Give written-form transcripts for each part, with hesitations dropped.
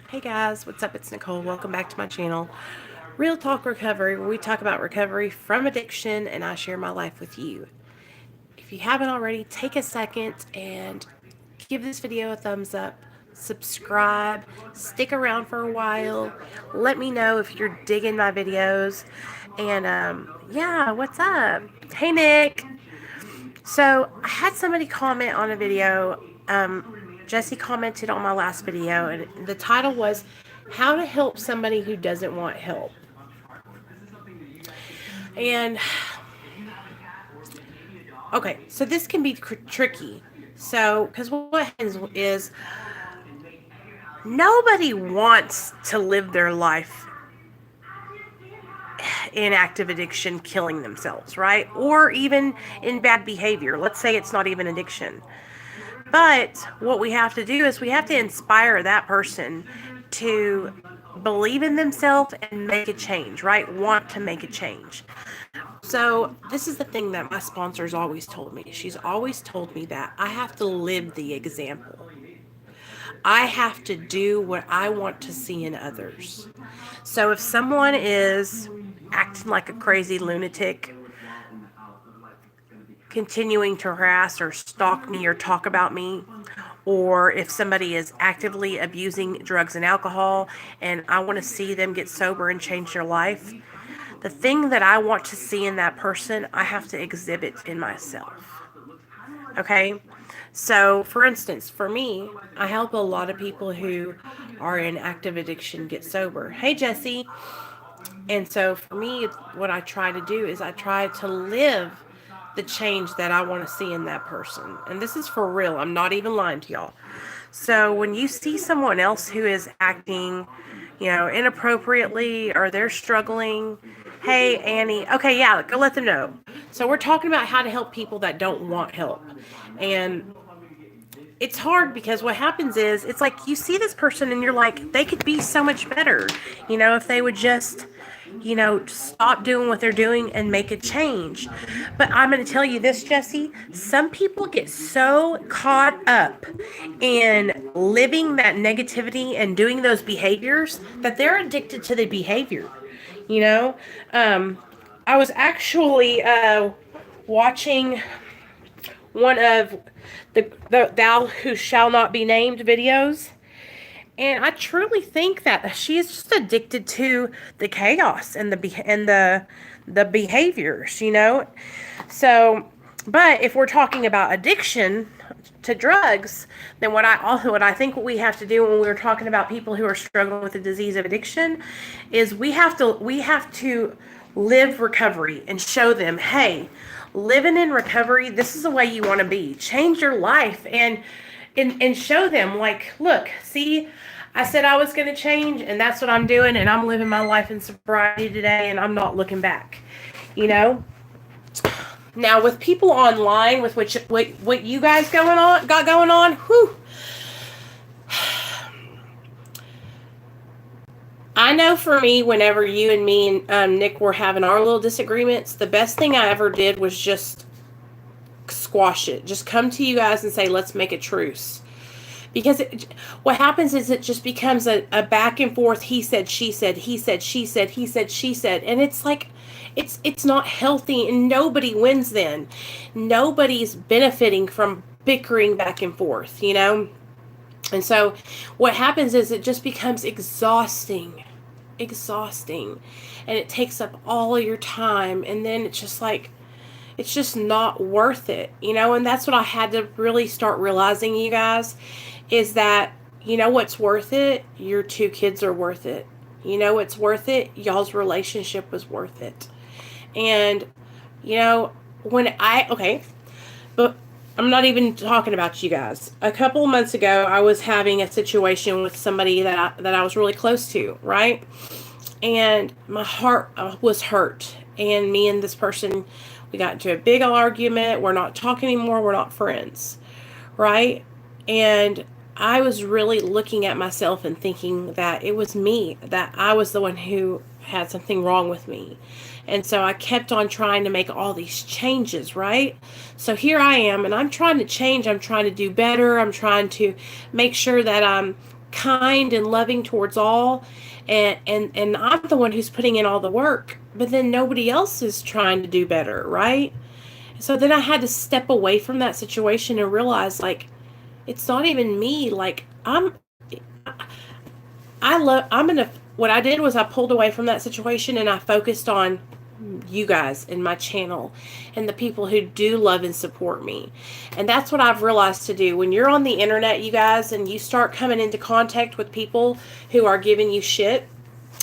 Hey guys, what's up? It's Nicole. Welcome back to my channel, Real Talk Recovery, where we talk about recovery from addiction and I share my life with you. If you haven't already, take a second and give this video a thumbs up, subscribe, stick around for a while. Let me know if you're digging my videos. And yeah, what's up? Hey Nick. So I had somebody comment on a video. Jesse commented on my last video, and the title was "How to Help Somebody Who Doesn't Want Help." And okay, so this can be tricky. So, because what happens is nobody wants to live their life in active addiction, killing themselves, right? Or even in bad behavior. Let's say it's not even addiction. But what we have to do is we have to inspire that person to believe in themselves and make a change, right? Want to make a change. So this is the thing that my sponsor's always told me. She's always told me that I have to live the example. I have to do what I want to see in others. So if someone is acting like a crazy lunatic, continuing to harass or stalk me or talk about me, or if somebody is actively abusing drugs and alcohol and I want to see them get sober and change their life, the thing that I want to see in that person, I have to exhibit in myself. Okay? So, for instance, for me, I help a lot of people who are in active addiction get sober. Hey, Jesse. And so for me, what I try to do is I try to live the change that I want to see in that person. And this is for real. I'm not even lying to y'all. So when you see someone else who is acting, inappropriately or they're struggling, hey, Annie, okay, yeah, go let them know. So we're talking about how to help people that don't want help. And it's hard because what happens is it's like you see this person and you're like, they could be so much better, if they would just stop doing what they're doing and make a change. But I'm going to tell you this, Jesse, some people get so caught up in living that negativity and doing those behaviors that they're addicted to the behavior. I was actually watching one of the Thou Who Shall Not Be Named videos. And I truly think that she is just addicted to the chaos and the behaviors, So, but if we're talking about addiction to drugs, then what I think what we have to do when we're talking about people who are struggling with the disease of addiction is we have to live recovery and show them, hey, living in recovery, this is the way you want to be. Change your life and show them, like, look, see, I said I was going to change, and that's what I'm doing, and I'm living my life in sobriety today, and I'm not looking back, Now, with people online, with what you guys got going on, whew, I know for me, whenever you and me and Nick were having our little disagreements, the best thing I ever did was just squash it. Just come to you guys and say, let's make a truce. Because what happens is it just becomes a back and forth, he said, she said, he said, she said, he said, she said. And it's like, it's not healthy and nobody wins then. Nobody's benefiting from bickering back and forth, And so what happens is it just becomes exhausting. And it takes up all of your time. And then it's just like, it's just not worth it, And that's what I had to really start realizing, you guys, is that, what's worth it? Your 2 kids are worth it. What's worth it? Y'all's relationship was worth it. And, but I'm not even talking about you guys. A couple of months ago, I was having a situation with somebody that I was really close to, right? And my heart was hurt. And me and this person, we got into a big argument. We're not talking anymore. We're not friends, right? And I was really looking at myself and thinking that it was me, that I was the one who had something wrong with me. And so I kept on trying to make all these changes, right? So here I am, and I'm trying to change. I'm trying to do better. I'm trying to make sure that I'm kind and loving towards all. And I'm the one who's putting in all the work. But then nobody else is trying to do better, right? So then I had to step away from that situation and realize, like, it's not even me. Like, what I did was I pulled away from that situation and I focused on you guys in my channel and the people who do love and support me. And that's what I've realized to do. When you're on the internet, you guys, and you start coming into contact with people who are giving you shit,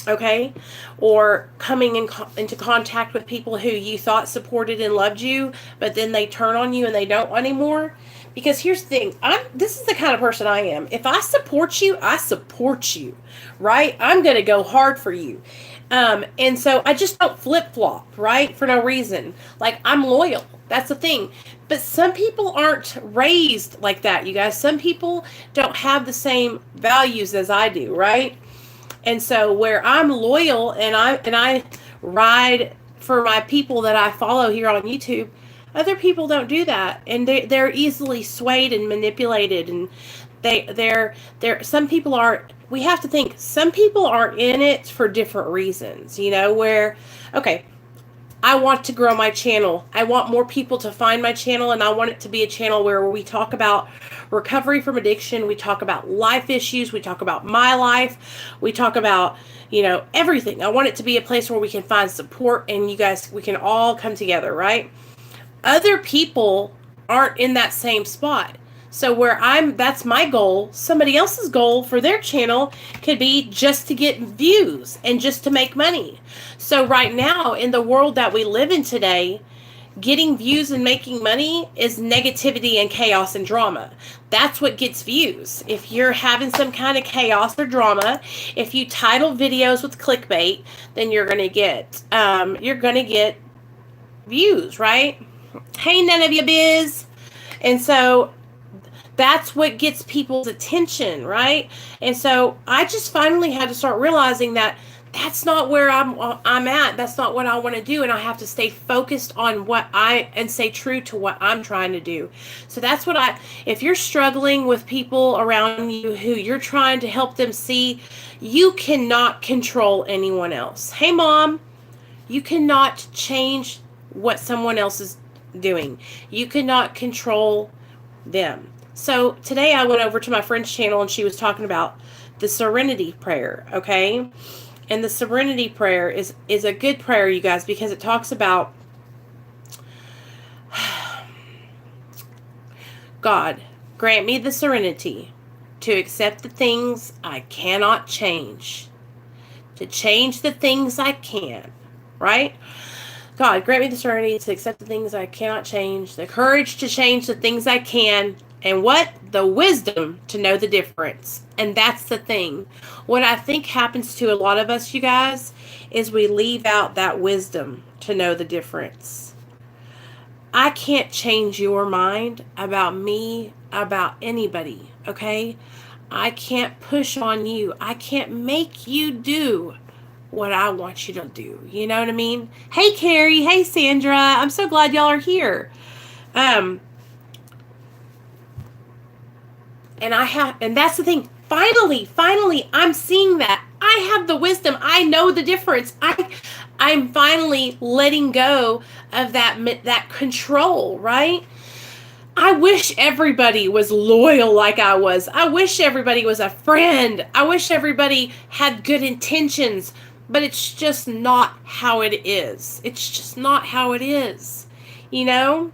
okay, or coming into contact with people who you thought supported and loved you, but then they turn on you and they don't anymore. Because here's the thing, this is the kind of person I am. If I support you, I support you, right? I'm going to go hard for you. And so I just don't flip-flop, right? For no reason. Like, I'm loyal. That's the thing. But some people aren't raised like that, you guys. Some people don't have the same values as I do, right? And so where I'm loyal and I ride for my people that I follow here on YouTube, other people don't do that, and they're easily swayed and manipulated, and they're some people are. We have to think some people are in it for different reasons, you know, where, okay, I want to grow my channel. I want more people to find my channel, and I want it to be a channel where we talk about recovery from addiction. We talk about life issues. We talk about my life. We talk about, you know, everything. I want it to be a place where we can find support, and you guys, we can all come together, right? Other people aren't in that same spot. So that's my goal. Somebody else's goal for their channel could be just to get views and just to make money. So right now, in the world that we live in today, getting views and making money is negativity and chaos and drama. That's what gets views. If you're having some kind of chaos or drama, if you title videos with clickbait, then you're gonna get views, right? Hey, none of your biz. And so that's what gets people's attention, right? And so I just finally had to start realizing that that's not where I'm at. That's not what I want to do. And I have to stay focused on and stay true to what I'm trying to do. So that's what if you're struggling with people around you who you're trying to help them see, you cannot control anyone else. Hey, Mom, you cannot change what someone else is doing. You cannot control them. So today I went over to my friend's channel and she was talking about the Serenity Prayer, okay? And the Serenity Prayer is a good prayer, you guys, because it talks about God, grant me the serenity to accept the things I cannot change, to change the things I can, right? God, grant me the serenity to accept the things I cannot change, the courage to change the things I can, and what? The wisdom to know the difference. And that's the thing. What I think happens to a lot of us, you guys, is we leave out that wisdom to know the difference. I can't change your mind about me, about anybody, okay? I can't push on you. I can't make you do what I want you to do. You know what I mean? Hey, Carrie. Hey, Sandra. I'm so glad y'all are here. And that's the thing. Finally, I'm seeing that. I have the wisdom. I know the difference. I'm finally letting go of that control, right? I wish everybody was loyal like I was. I wish everybody was a friend. I wish everybody had good intentions. But it's just not how it is. It's just not how it is, you know?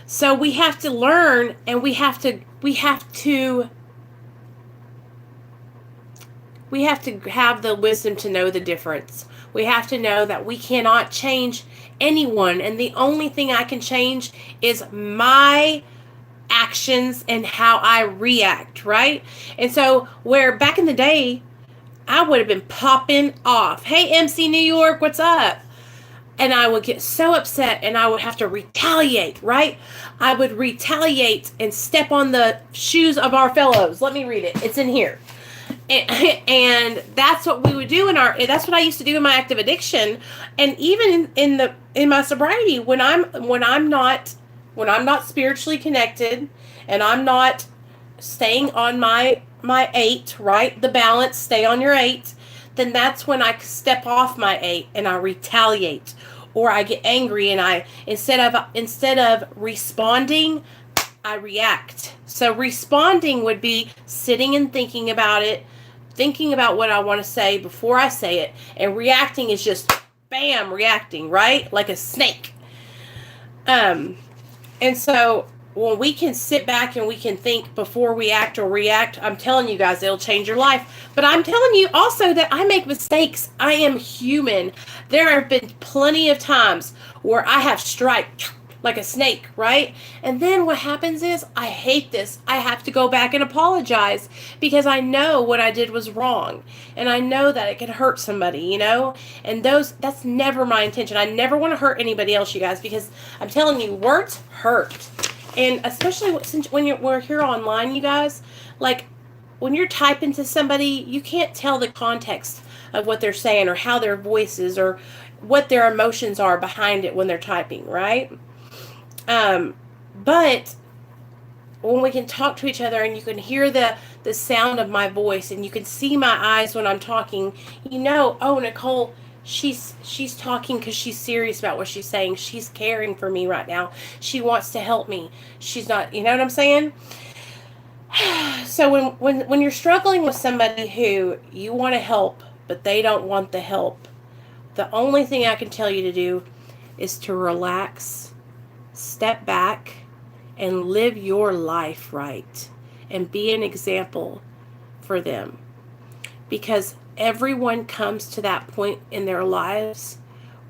So we have to learn, and we have to have the wisdom to know the difference. We have to know that we cannot change anyone, and the only thing I can change is my actions and how I react, right? And so where back in the day, I would have been popping off. Hey, MC New York, what's up? And I would get so upset and I would have to retaliate, right? I would retaliate and step on the shoes of our fellows. Let me read it. It's in here. And that's what we would do that's what I used to do in my active addiction. And even in my sobriety, when I'm not spiritually connected, and I'm not staying on my 8, right? The balance, stay on your 8, then that's when I step off my 8 and I retaliate, or I get angry, and I instead of responding, I react. So responding would be sitting and thinking about it, thinking about what I want to say before I say it, and reacting is just bam, reacting, right? Like a snake. And so when we can sit back and we can think before we act or react, I'm telling you guys, it'll change your life. But I'm telling you also that I make mistakes. I am human. There have been plenty of times where I have struck like a snake, right? And then what happens is, I hate this. I have to go back and apologize because I know what I did was wrong. And I know that it could hurt somebody, you know? And that's never my intention. I never want to hurt anybody else, you guys, because I'm telling you, words hurt. And especially since we're here online, you guys, like when you're typing to somebody, you can't tell the context of what they're saying or how their voice is or what their emotions are behind it when they're typing, right? But when we can talk to each other and you can hear the sound of my voice and you can see my eyes when I'm talking, you know, oh, Nicole, she's talking because she's serious about what she's saying. She's caring for me right now. She wants to help me. She's not, you know what I'm saying? So when you're struggling with somebody who you want to help, but they don't want the help, the only thing I can tell you to do is to relax, step back, and live your life right, and be an example for them. Because everyone comes to that point in their lives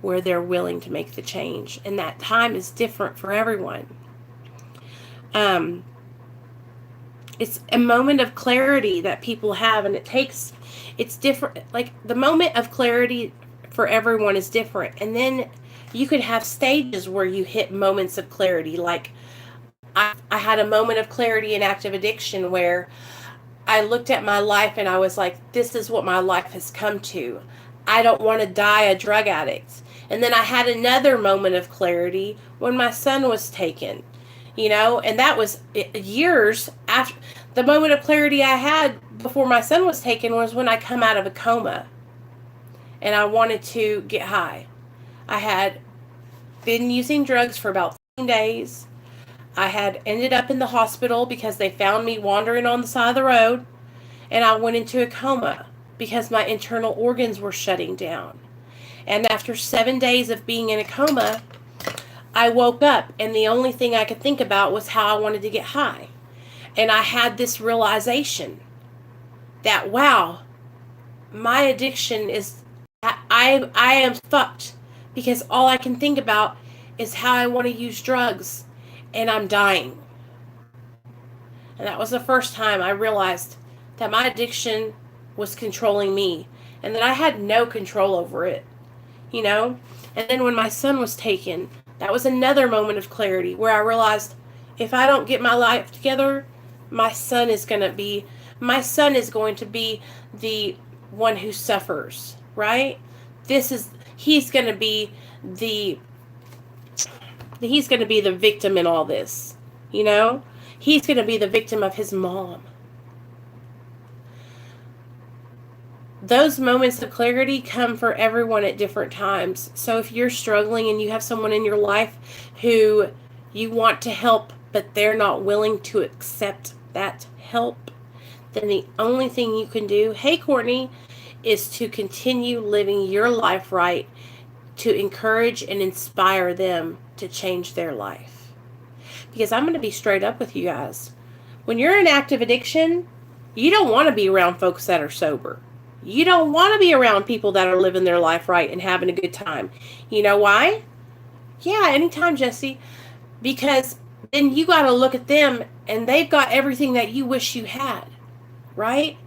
where they're willing to make the change, and that time is different for everyone. It's a moment of clarity that people have, and it's different. Like, the moment of clarity for everyone is different, and then you could have stages where you hit moments of clarity. Like, I had a moment of clarity in active addiction where I looked at my life and I was like, this is what my life has come to. I don't want to die a drug addict. And then I had another moment of clarity when my son was taken, you know, and that was years after. The moment of clarity I had before my son was taken was when I come out of a coma and I wanted to get high. I had been using drugs for about 15 days. I had ended up in the hospital because they found me wandering on the side of the road, and I went into a coma because my internal organs were shutting down. And after 7 days of being in a coma, I woke up, and the only thing I could think about was how I wanted to get high. And I had this realization that, wow, my addiction is, I am fucked, because all I can think about is how I want to use drugs, and I'm dying. And that was the first time I realized that my addiction was controlling me, and that I had no control over it, you know? And then when my son was taken, that was another moment of clarity where I realized, if I don't get my life together, my son is going to be the one who suffers, right? He's going to be the victim in all this, you know? He's going to be the victim of his mom. Those moments of clarity come for everyone at different times. So if you're struggling and you have someone in your life who you want to help, but they're not willing to accept that help, then the only thing you can do, hey Courtney, is to continue living your life right, to encourage and inspire them to change their life. Because I'm going to be straight up with you guys. When you're in active addiction, you don't want to be around folks that are sober. You don't want to be around people that are living their life right and having a good time. You know why? Yeah, anytime, Jesse. Because then you got to look at them and they've got everything that you wish you had, right?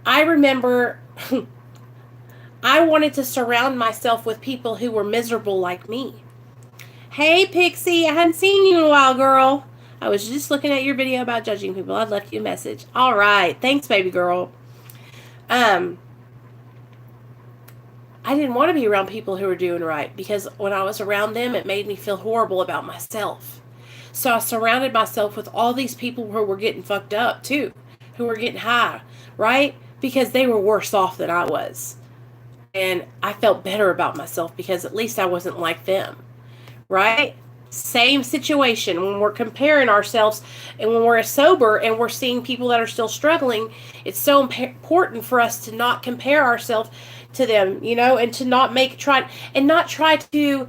I remember I wanted to surround myself with people who were miserable like me. Hey, Pixie, I hadn't seen you in a while, girl. I was just looking at your video about judging people. I'd left you a message. All right. Thanks, baby girl. Um, I didn't want to be around people who were doing right because when I was around them, it made me feel horrible about myself. So I surrounded myself with all these people who were getting fucked up too, who were getting high, right? Because they were worse off than I was. And I felt better about myself because at least I wasn't like them, right? Same situation when we're comparing ourselves and when we're sober and we're seeing people that are still struggling. It's so important for us to not compare ourselves to them, and to not try to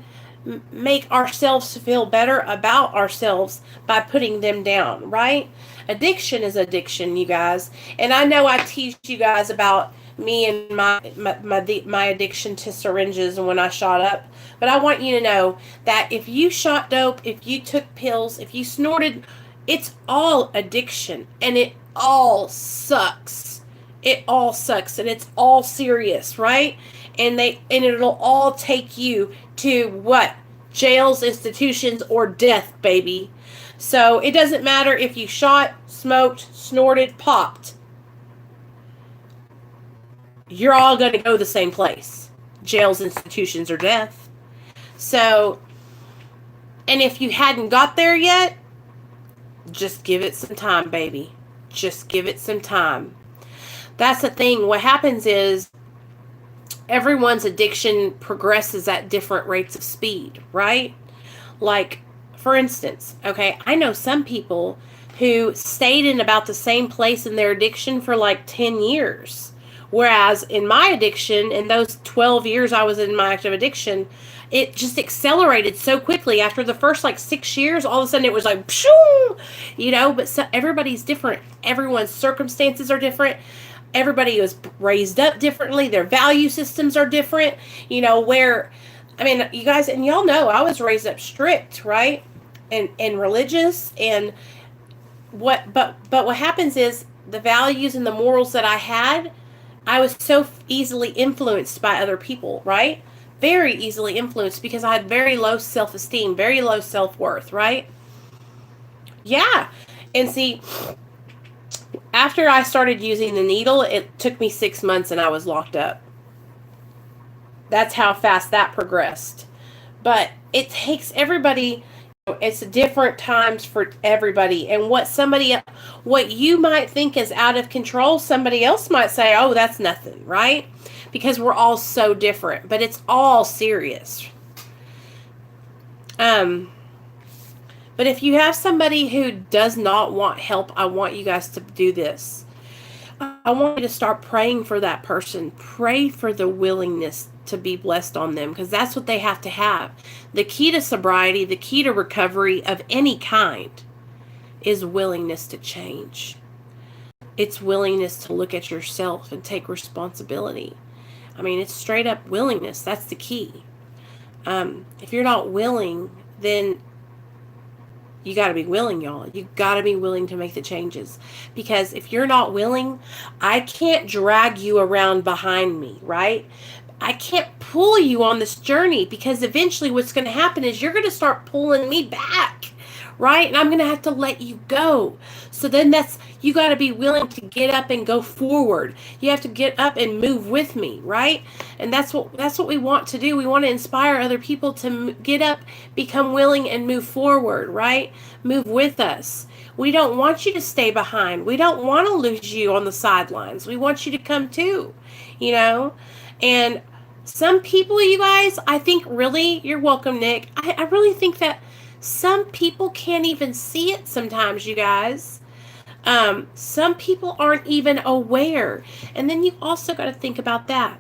make ourselves feel better about ourselves by putting them down, right? Addiction is addiction, you guys. And I know I teach you guys about me and my addiction to syringes and when I shot up. But I want you to know that if you shot dope, if you took pills, if you snorted, it's all addiction and it all sucks. It all sucks and it's all serious, right? And it'll all take you to what? Jails, institutions, or death, baby. So it doesn't matter if you shot, smoked, snorted, popped. You're all going to go the same place. Jails, institutions, or death. So, and if you hadn't got there yet, just give it some time, baby. Just give it some time. That's the thing. What happens is everyone's addiction progresses at different rates of speed, right? Like, for instance, okay, I know some people who stayed in about the same place in their addiction for like 10 years. Whereas in my addiction, in those 12 years I was in my active addiction, it just accelerated so quickly. After the first like 6 years, all of a sudden it was like, pshoo, but so everybody's different. Everyone's circumstances are different. Everybody was raised up differently. Their value systems are different, you guys, and y'all know I was raised up strict, right? And religious but what happens is the values and the morals that I had, I was so easily influenced by other people, right? Very easily influenced because I had very low self-esteem, very low self-worth, right? Yeah. And see, after I started using the needle, it took me 6 months and I was locked up. That's how fast that progressed. But it takes everybody, it's different times for everybody. And what you might think is out of control, somebody else might say, oh, that's nothing, right? Because we're all so different, but it's all serious. But if you have somebody who does not want help, I want you guys to do this. I want you to start praying for that person. Pray for the willingness to be blessed on them, because that's what they have to have. The key to sobriety, the key to recovery of any kind is willingness to change. It's willingness to look at yourself and take responsibility. It's straight up willingness. That's the key. If you're not willing, then you got to be willing, y'all. You got to be willing to make the changes. Because if you're not willing, I can't drag you around behind me, right? I can't pull you on this journey, because eventually what's going to happen is you're going to start pulling me back, right? And I'm going to have to let you go. So then you got to be willing to get up and go forward. You have to get up and move with me, right? And that's what we want to do. We want to inspire other people to get up, become willing, and move forward, right? Move with us. We don't want you to stay behind. We don't want to lose you on the sidelines. We want you to come too, And some people, you guys, I think really, you're welcome, Nick. I really think that some people can't even see it sometimes, you guys. Some people aren't even aware. And then you also got to think about that.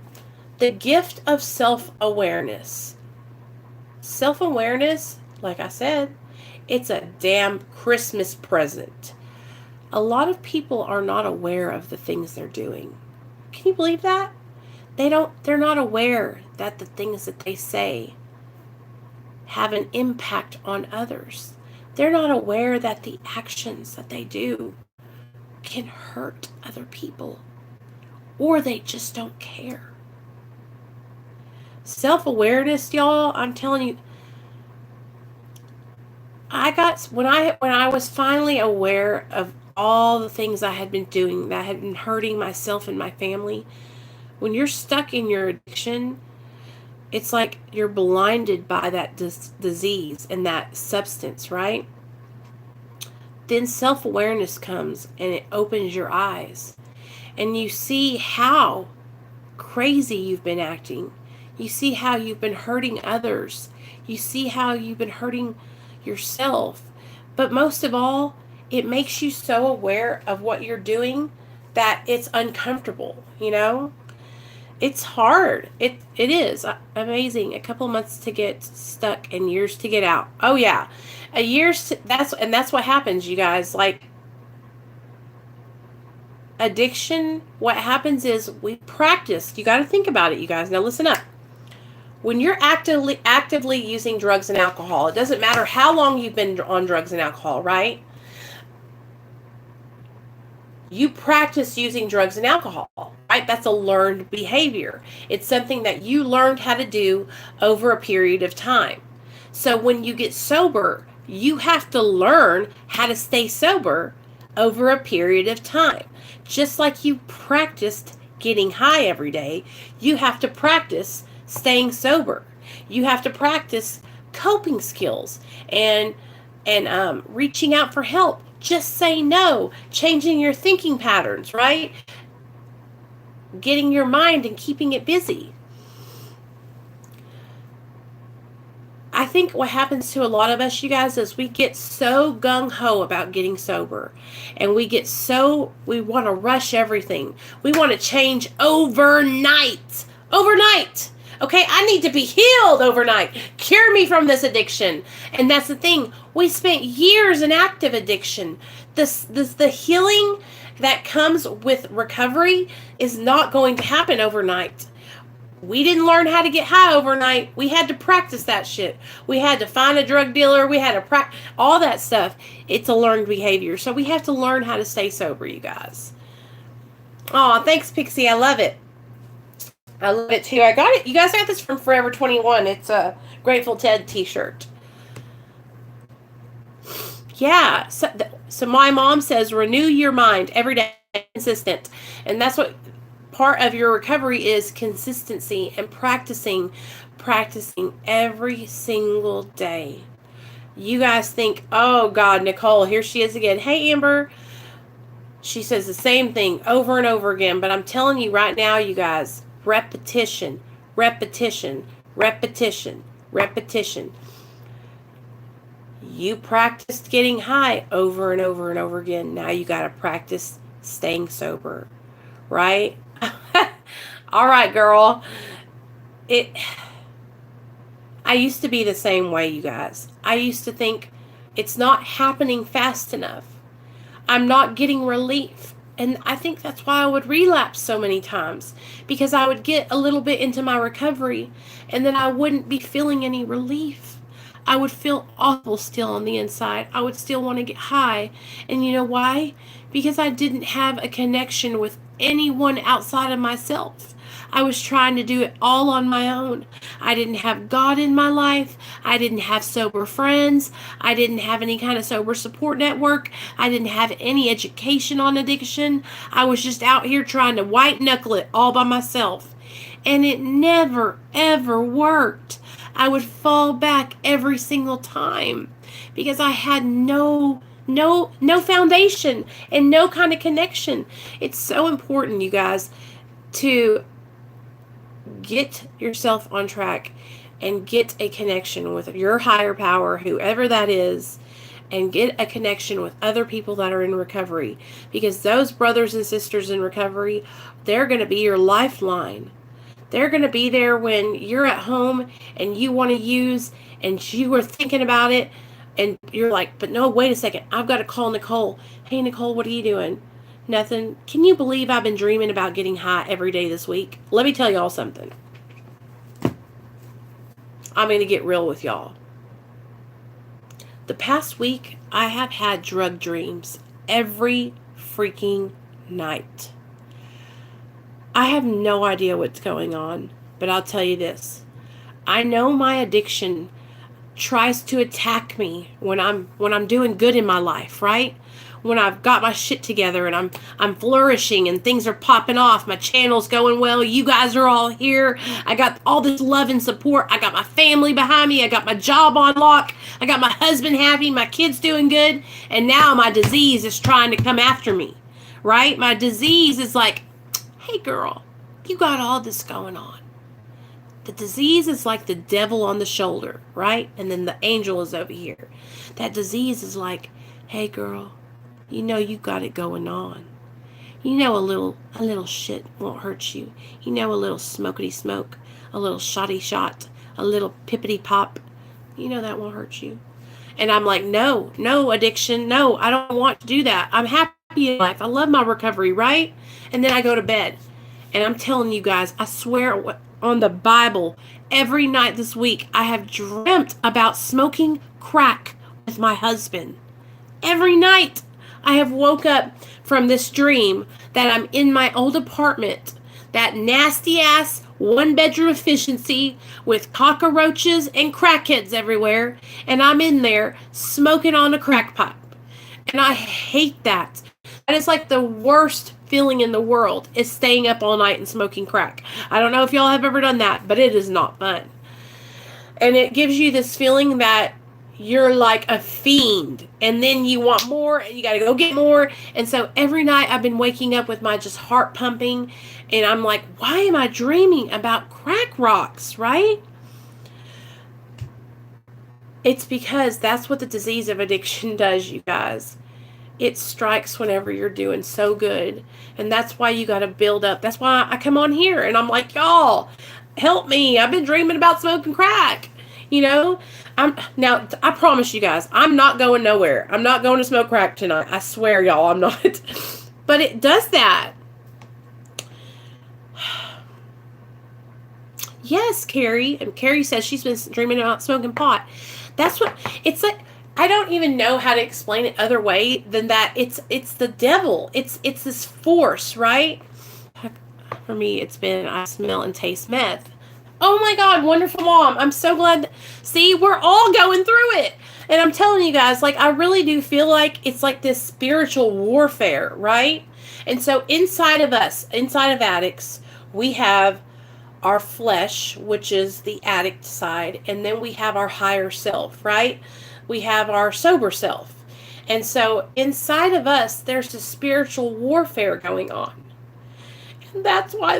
The gift of self-awareness. Self-awareness, like I said, it's a damn Christmas present. A lot of people are not aware of the things they're doing. Can you believe that? They're not aware that the things that they say have an impact on others. They're not aware that the actions that they do can hurt other people, or they just don't care. Self-awareness, y'all, I'm telling you, when I was finally aware of all the things I had been doing that had been hurting myself and my family. When you're stuck in your addiction, it's like you're blinded by that disease and that substance, right? Then self-awareness comes and it opens your eyes. And you see how crazy you've been acting. You see how you've been hurting others. You see how you've been hurting yourself. But most of all, it makes you so aware of what you're doing that it's uncomfortable, you know? It's hard. It is amazing. A couple months to get stuck and years to get out. Oh yeah. A year's that's what happens, you guys. Like addiction, what happens is we practice. You got to think about it, you guys. Now listen up. When you're actively using drugs and alcohol, it doesn't matter how long you've been on drugs and alcohol, right? You practice using drugs and alcohol, right? That's a learned behavior. It's something that you learned how to do over a period of time. So when you get sober, you have to learn how to stay sober over a period of time. Just like you practiced getting high every day, you have to practice staying sober. You have to practice coping skills and reaching out for help. Just say no, changing your thinking patterns, right? Getting your mind and keeping it busy. I think what happens to a lot of us, you guys, is we get so gung-ho about getting sober. And we want to rush everything. We want to change overnight. Overnight. Okay, I need to be healed overnight. Cure me from this addiction. And that's the thing. We spent years in active addiction. The healing that comes with recovery is not going to happen overnight. We didn't learn how to get high overnight. We had to practice that shit. We had to find a drug dealer. We had to practice all that stuff. It's a learned behavior. So we have to learn how to stay sober, you guys. Oh, thanks, Pixie. I love it. I love it too. I got it. You guys got this from Forever 21. It's a Grateful Ted t-shirt. Yeah. So my mom says, renew your mind every day, consistent. And that's what part of your recovery is, consistency and practicing every single day. You guys think, oh God, Nicole, here she is again. Hey, Amber. She says the same thing over and over again. But I'm telling you right now, you guys, repetition, repetition, repetition, repetition. You practiced getting high over and over and over again. Now you got to practice staying sober, right? All right, girl. I used to be the same way, you guys. I used to think it's not happening fast enough. I'm not getting relief. And I think that's why I would relapse so many times, because I would get a little bit into my recovery and then I wouldn't be feeling any relief. I would feel awful still on the inside. I would still want to get high. And you know why? Because I didn't have a connection with anyone outside of myself. I was trying to do it all on my own. I didn't have God in my life. I didn't have sober friends. I didn't have any kind of sober support network. I didn't have any education on addiction. I was just out here trying to white knuckle it all by myself. And it never, ever worked. I would fall back every single time because I had no foundation and no kind of connection. It's so important, you guys, to get yourself on track and get a connection with your higher power, whoever that is, and get a connection with other people that are in recovery, because those brothers and sisters in recovery, they're going to be your lifeline. They're going to be there when you're at home and you want to use and you were thinking about it and you're like, but no, wait a second. I've got to call Nicole. Hey, Nicole, what are you doing? Nothing. Can you believe I've been dreaming about getting high every day this week? Let me tell y'all something. I'm going to get real with y'all. The past week, I have had drug dreams every freaking night. I have no idea what's going on, but I'll tell you this. I know my addiction tries to attack me when I'm doing good in my life, right? when I've got my shit together and I'm flourishing and things are popping off. My channel's going well. You guys are all here. I got all this love and support. I got my family behind me. I got my job on lock. I got my husband happy. My kids doing good. And now my disease is trying to come after me, right? My disease is like, hey girl, you got all this going on. The disease is like the devil on the shoulder, right? And then the angel is over here. That disease is like, hey girl, you know you got it going on. You know a little shit won't hurt you. You know a little smokety smoke, a little shotty shot, a little pippity pop. You know that won't hurt you. And I'm like, no addiction. No, I don't want to do that. I'm happy in life. I love my recovery, right? And then I go to bed. And I'm telling you guys, I swear on the Bible, every night this week, I have dreamt about smoking crack with my husband. Every night I have woke up from this dream that I'm in my old apartment, that nasty ass 1-bedroom efficiency with cockroaches and crackheads everywhere, and I'm in there smoking on a crack pipe. And I hate that. That is like the worst feeling in the world, is staying up all night and smoking crack. I don't know if y'all have ever done that, but it is not fun. And it gives you this feeling that you're like a fiend, and then you want more, and you got to go get more. And so every night I've been waking up with my just heart pumping, and I'm like, why am I dreaming about crack rocks, right? It's because that's what the disease of addiction does, you guys. It strikes whenever you're doing so good. And that's why you got to build up. That's why I come on here and I'm like, y'all, help me. I've been dreaming about smoking crack. You know, now I promise you guys, I'm not going nowhere. I'm not going to smoke crack tonight. I swear, y'all, I'm not. But it does that. Yes, Carrie. And Carrie says she's been dreaming about smoking pot. That's what it's like. I don't even know how to explain it other way than that. It's the devil. It's this force, right? For me, it's been I smell and taste meth. Oh my God, wonderful mom. I'm so glad. See, we're all going through it. And I'm telling you guys, like, I really do feel like it's like this spiritual warfare, right? And so inside of us, inside of addicts, we have our flesh, which is the addict side. And then we have our higher self, right? We have our sober self. And so inside of us, there's a spiritual warfare going on. And that's why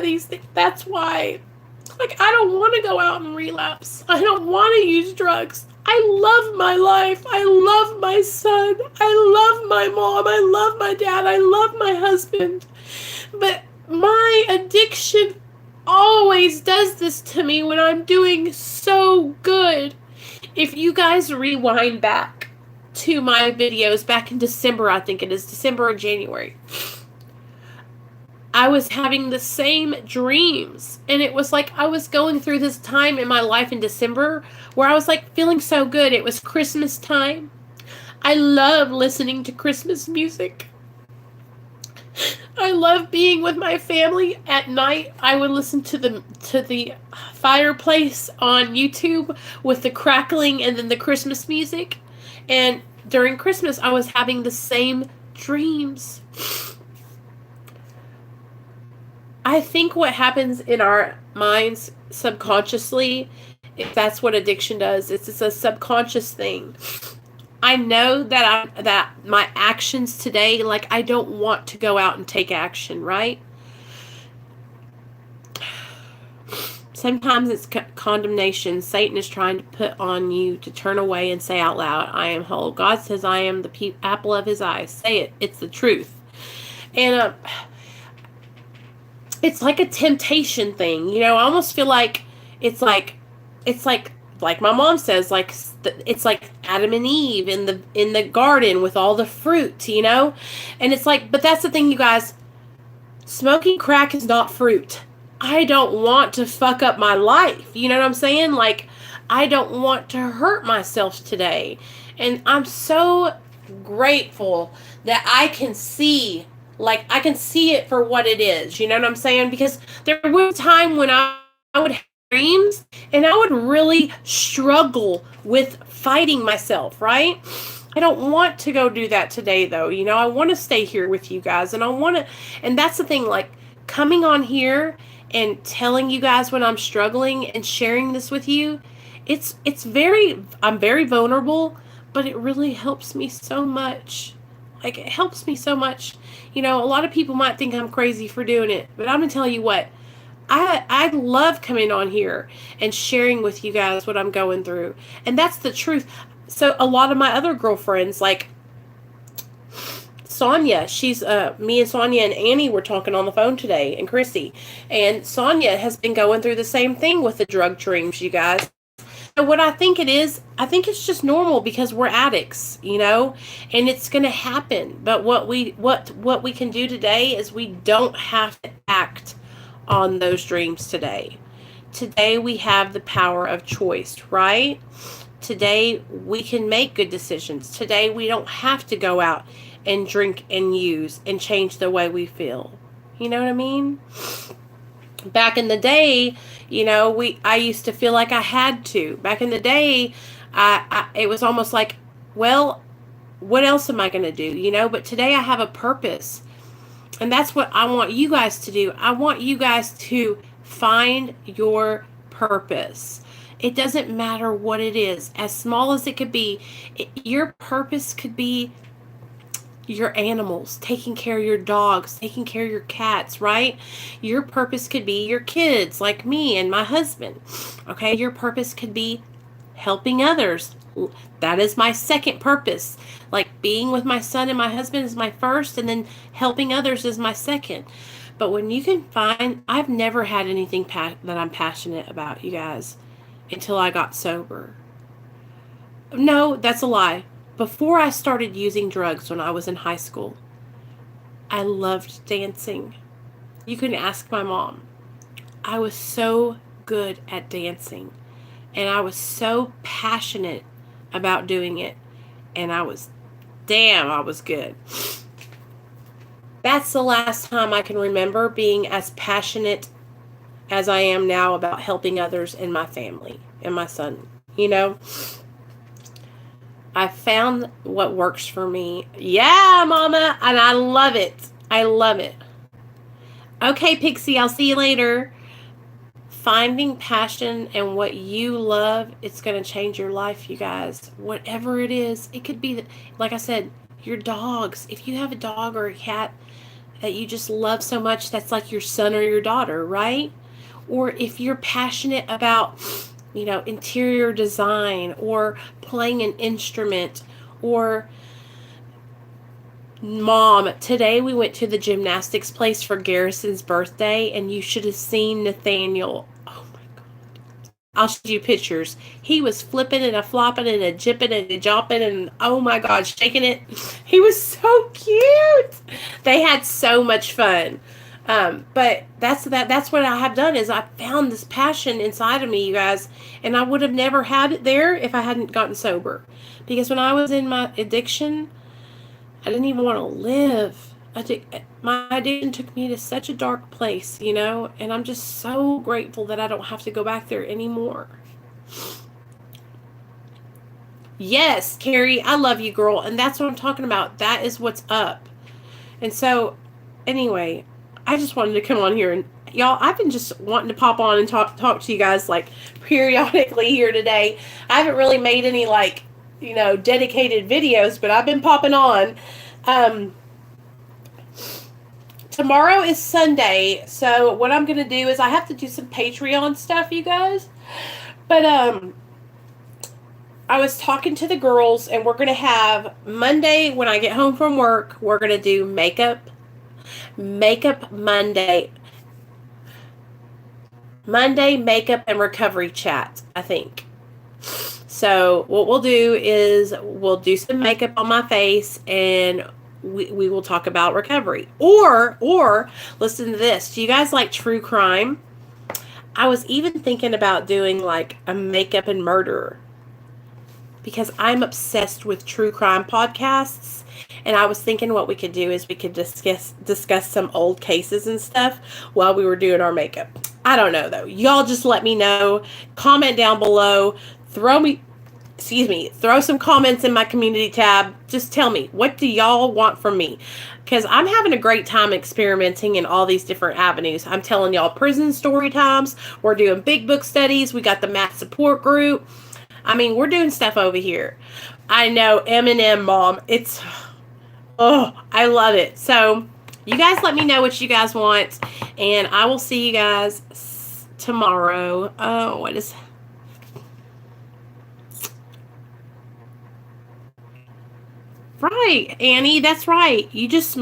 like, I don't want to go out and relapse. I don't want to use drugs. I love my life. I love my son. I love my mom. I love my dad. I love my husband. But my addiction always does this to me when I'm doing so good. If you guys rewind back to my videos back in December, I think it is December or January, I was having the same dreams. And it was like I was going through this time in my life in December where I was like feeling so good. It was Christmas time. I love listening to Christmas music. I love being with my family at night. I would listen to the fireplace on YouTube with the crackling and then the Christmas music. And during Christmas, I was having the same dreams. I think what happens in our minds subconsciously, if that's what addiction does, it's a subconscious thing. I know that my actions today, like, I don't want to go out and take action, right? Sometimes it's condemnation. Satan is trying to put on you to turn away and say out loud, I am whole. God says I am the apple of his eye. Say it. It's the truth. And it's like a temptation thing. You know, I almost feel like it's like my mom says, like, it's like Adam and Eve in the garden with all the fruit, you know? And it's like, but that's the thing, you guys. Smoking crack is not fruit. I don't want to fuck up my life. You know what I'm saying? Like, I don't want to hurt myself today. And I'm so grateful that I can see it for what it is. You know what I'm saying? Because there was a time when I would have dreams and I would really struggle with fighting myself, right? I don't want to go do that today, though. You know, I want to stay here with you guys, and I want to, and that's the thing, like, coming on here and telling you guys when I'm struggling and sharing this with you, it's very, I'm very vulnerable, but it really helps me so much. Like, it helps me so much. You know, a lot of people might think I'm crazy for doing it, but I'm going to tell you what, I love coming on here and sharing with you guys what I'm going through. And that's the truth. So a lot of my other girlfriends, like Sonia, she's me and Sonia and Annie were talking on the phone today, and Krissy. And Sonia has been going through the same thing with the drug dreams, you guys. So what I think it is, I think it's just normal because we're addicts, you know, and it's going to happen. But what we can do today is we don't have to act on those dreams today. Today we have the power of choice, right? Today we can make good decisions. Today we don't have to go out and drink and use and change the way we feel. You know what I mean? Back in the day, you know, I used to feel like I had to. Back in the day, it was almost like, well, what else am I going to do? You know, but today I have a purpose. And that's what I want you guys to do. I want you guys to find your purpose. It doesn't matter what it is, as small as it could be. Your purpose could be your animals, taking care of your dogs, taking care of your cats, right? Your purpose could be your kids, like me and my husband. Okay, your purpose could be helping others. That is my second purpose. Like, being with my son and my husband is my first, and then helping others is my second. But when you can find, I've never had anything that I'm passionate about, you guys, until I got sober. No, that's a lie. Before I started using drugs when I was in high school, I loved dancing. You can ask my mom. I was so good at dancing, and I was so passionate about doing it, and I was good. That's the last time I can remember being as passionate as I am now about helping others in my family and my son. You know, I found what works for me. Yeah, Mama, and I love it. I love it. Okay, Pixie, I'll see you later. Finding passion and what you love, it's going to change your life, you guys. Whatever it is, it could be, like I said, your dogs. If you have a dog or a cat that you just love so much, that's like your son or your daughter, right? Or if you're passionate about, you know, interior design or playing an instrument, or Mom, today we went to the gymnastics place for Garrison's birthday, and you should have seen Nathaniel. Oh my God. I'll show you pictures. He was flipping and a flopping and a jipping and a jumping and, oh my God, shaking it. He was so cute. They had so much fun. But that's what I have done, is I found this passion inside of me, you guys, and I would have never had it there if I hadn't gotten sober. Because when I was in my addiction, I didn't even want to live. My addiction took me to such a dark place, you know, and I'm just so grateful that I don't have to go back there anymore. Yes, Carrie, I love you, girl, and that's what I'm talking about. That is what's up. And so, anyway, I just wanted to come on here, and y'all, I've been just wanting to pop on and talk to you guys, like, periodically here today. I haven't really made any, like, you know, dedicated videos, but I've been popping on. Tomorrow is Sunday, so what I'm going to do is I have to do some Patreon stuff, you guys. But, I was talking to the girls, and we're going to have Monday, when I get home from work, we're going to do Makeup Monday. Monday, makeup and recovery chat, I think. So what we'll do is we'll do some makeup on my face, and we will talk about recovery. Or listen to this. Do you guys like true crime? I was even thinking about doing like a makeup and murder, because I'm obsessed with true crime podcasts. And I was thinking what we could do is we could discuss some old cases and stuff while we were doing our makeup. I don't know, though. Y'all just let me know. Comment down below. Throw me excuse me, throw some comments in my community tab. Just tell me, what do y'all want from me? Because I'm having a great time experimenting in all these different avenues. I'm telling y'all prison story times. We're doing big book studies. We got the math support group. I mean, we're doing stuff over here. I know, M&M, Mom. It's, oh, I love it. So, you guys let me know what you guys want. And I will see you guys tomorrow. Oh, what is... Right, Annie, that's right. You just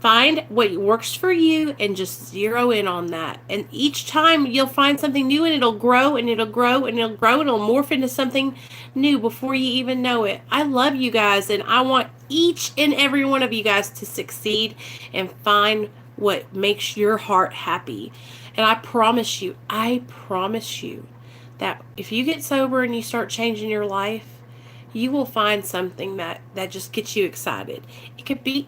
find what works for you and just zero in on that. And each time you'll find something new and it'll grow and it'll grow and it'll grow and it'll morph into something new before you even know it. I love you guys and I want each and every one of you guys to succeed and find what makes your heart happy. And I promise you that if you get sober and you start changing your life, you will find something that just gets you excited. It could be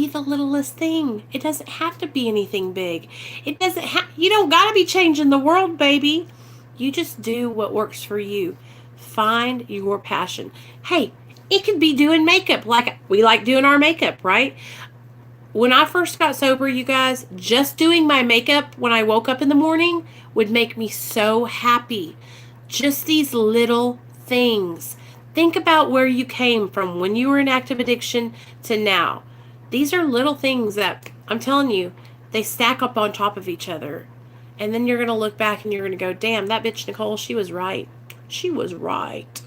the littlest thing. It doesn't have to be anything big. It doesn't have, you don't got to be changing the world, baby. You just do what works for you. Find your passion. Hey, it could be doing makeup, like we like doing our makeup, right? When I first got sober, you guys, just doing my makeup when I woke up in the morning would make me so happy. Just these little things. Think about where you came from when you were in active addiction to now. These are little things that, I'm telling you, they stack up on top of each other. And then you're going to look back and you're going to go, damn, that bitch Nicole, she was right. She was right.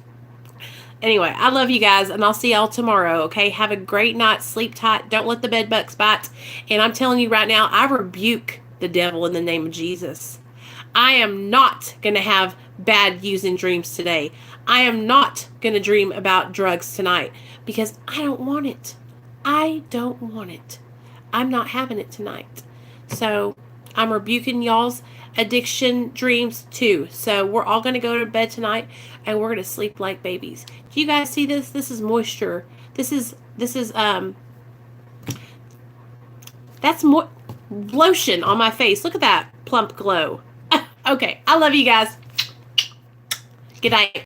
Anyway, I love you guys, and I'll see y'all tomorrow, okay? Have a great night. Sleep tight. Don't let the bed bugs bite. And I'm telling you right now, I rebuke the devil in the name of Jesus. I am not going to have bad using dreams today. I am not going to dream about drugs tonight because I don't want it. I don't want it. I'm not having it tonight. So I'm rebuking y'all's addiction dreams too. So we're all going to go to bed tonight and we're going to sleep like babies. Do you guys see this? This is moisture. That's more lotion on my face. Look at that plump glow. Okay. I love you guys. Good night.